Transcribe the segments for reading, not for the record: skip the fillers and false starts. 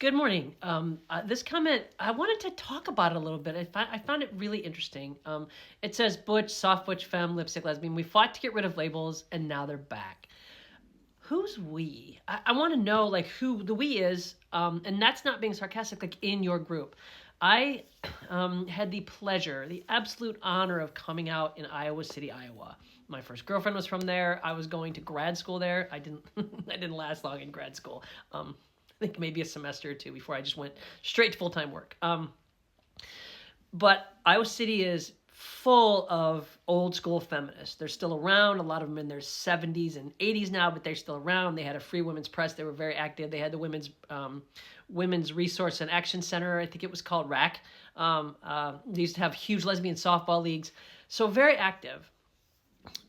Good morning. This comment, I wanted to talk about it a little bit. I found it really interesting. It says butch, soft butch, femme, lipstick, lesbian. We fought to get rid of labels, and now they're back. Who's we? I want to know like who the we is, and that's not being sarcastic. Like in your group, I had the pleasure, the absolute honor of coming out in Iowa City, Iowa. My first girlfriend was from there. I was going to grad school there. I didn't I didn't last long in grad school. I think maybe a semester or two before I just went straight to full-time work. But Iowa City is full of old school feminists. They're still around. A lot of them in their 70s and 80s now, but they're still around. They had a free women's press. They were very active. They had the Women's Resource and Action Center. I think it was called RAC. They used to have huge lesbian softball leagues. So very active.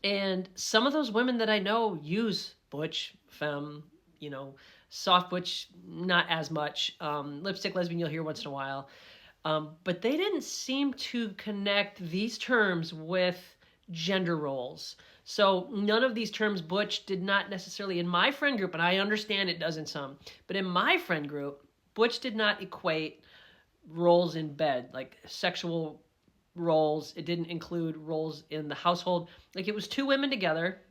And some of those women that I know use butch, femme, soft butch, not as much. Lipstick, lesbian, you'll hear once in a while. But they didn't seem to connect these terms with gender roles. So none of these terms, butch, did not necessarily, in my friend group, and I understand it does in some, but in my friend group, butch did not equate roles in bed, like sexual roles. It didn't include roles in the household. Like it was two women together,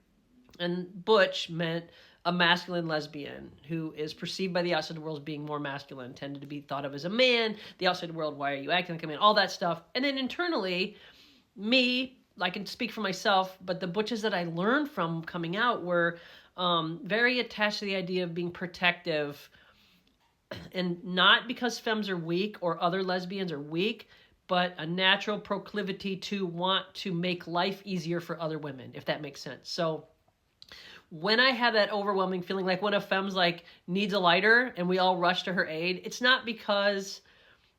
and butch meant a masculine lesbian who is perceived by the outside world as being more masculine, tended to be thought of as a man. The outside world, why are you acting like a man? All that stuff. And then internally, me, I can speak for myself, but the butches that I learned from coming out were very attached to the idea of being protective, and not because femmes are weak or other lesbians are weak, but a natural proclivity to want to make life easier for other women, if that makes sense. So when I have that overwhelming feeling, like when a femme's like needs a lighter and we all rush to her aid, it's not because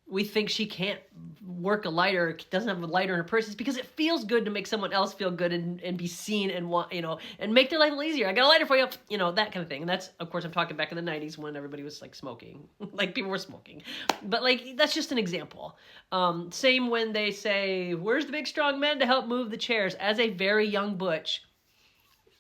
we think she can't work a lighter, doesn't have a lighter in her purse. It's because it feels good to make someone else feel good and be seen and want, and make their life a little easier. I got a lighter for you, that kind of thing. And that's, of course, I'm talking back in the 90s when everybody was like smoking, like people were smoking. But like, that's just an example. Same when they say, where's the big strong men to help move the chairs? As a very young butch,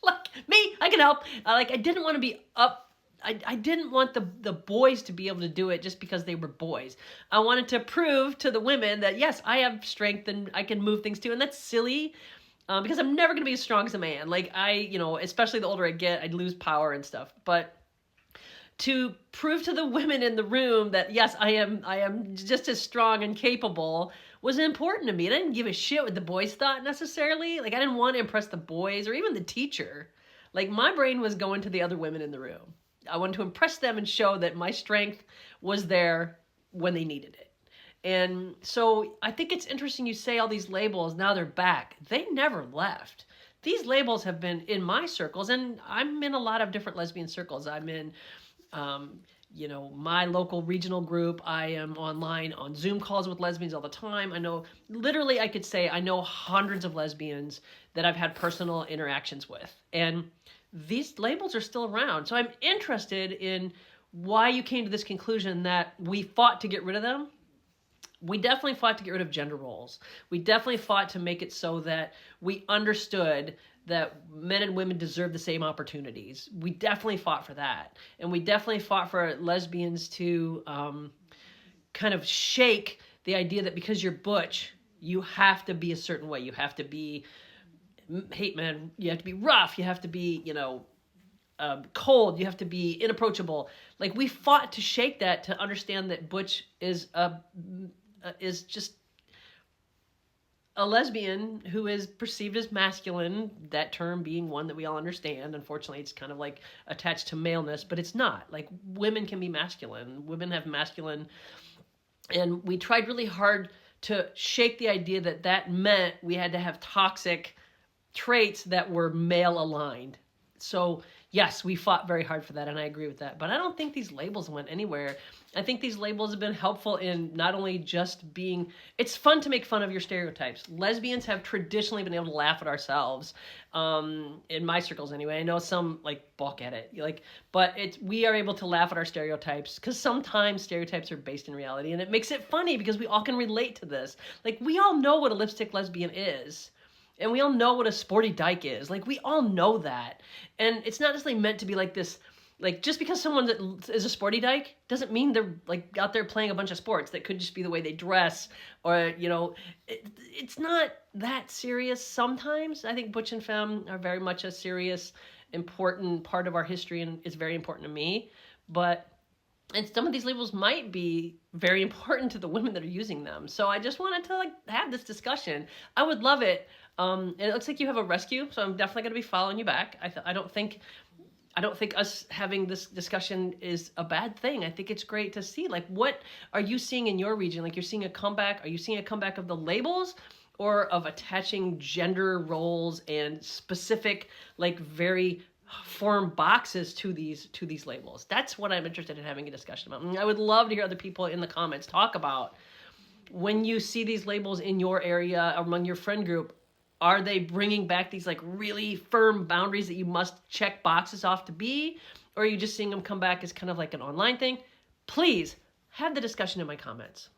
like me, I can help. I didn't want to be up. I didn't want the boys to be able to do it just because they were boys. I wanted to prove to the women that, yes, I have strength and I can move things too. And that's silly because I'm never going to be as strong as a man. Like especially the older I get, I'd lose power and stuff. But to prove to the women in the room that, yes, I am just as strong and capable was important to me. And I didn't give a shit what the boys thought necessarily. Like I didn't want to impress the boys or even the teacher. Like my brain was going to the other women in the room. I wanted to impress them and show that my strength was there when they needed it. And so I think it's interesting you say all these labels, now they're back. They never left. These labels have been in my circles, and I'm in a lot of different lesbian circles. I'm in, my local regional group. I am online on Zoom calls with lesbians all the time. I know, literally, I could say I know hundreds of lesbians that I've had personal interactions with. And these labels are still around. So I'm interested in why you came to this conclusion that we fought to get rid of them. We definitely fought to get rid of gender roles. We definitely fought to make it so that we understood that men and women deserve the same opportunities. We definitely fought for that. And we definitely fought for lesbians to kind of shake the idea that because you're butch, you have to be a certain way. You have to be hate man, you have to be rough, you have to be, cold, you have to be inapproachable. Like we fought to shake that, to understand that butch is just a lesbian who is perceived as masculine, that term being one that we all understand. Unfortunately, it's kind of like attached to maleness, but it's not. Like women can be masculine, women have masculine, and we tried really hard to shake the idea that meant we had to have toxic traits that were male aligned. So yes, we fought very hard for that, and I agree with that. But I don't think these labels went anywhere. I think these labels have been helpful in not only just being, it's fun to make fun of your stereotypes. Lesbians have traditionally been able to laugh at ourselves, in my circles anyway. I know some balk at it, but we are able to laugh at our stereotypes because sometimes stereotypes are based in reality, and it makes it funny because we all can relate to this. Like we all know what a lipstick lesbian is. And we all know what a sporty dyke is. Like, we all know that. And it's not necessarily meant to be like this Like, just because someone is a sporty dyke doesn't mean they're like out there playing a bunch of sports. That could just be the way they dress, or it's not that serious. Sometimes I think butch and femme are very much a serious, important part of our history, and is very important to me. But and some of these labels might be very important to the women that are using them. So I just wanted to like have this discussion. I would love it. And it looks like you have a rescue, so I'm definitely going to be following you back. I don't think us having this discussion is a bad thing. I think it's great to see, like, what are you seeing in your region? Like, you're seeing a comeback. Are you seeing a comeback of the labels, or of attaching gender roles and specific, like, very firm boxes to these labels? That's what I'm interested in having a discussion about. And I would love to hear other people in the comments talk about, when you see these labels in your area, among your friend group, are they bringing back these like really firm boundaries that you must check boxes off to be? Or are you just seeing them come back as kind of like an online thing? Please have the discussion in my comments.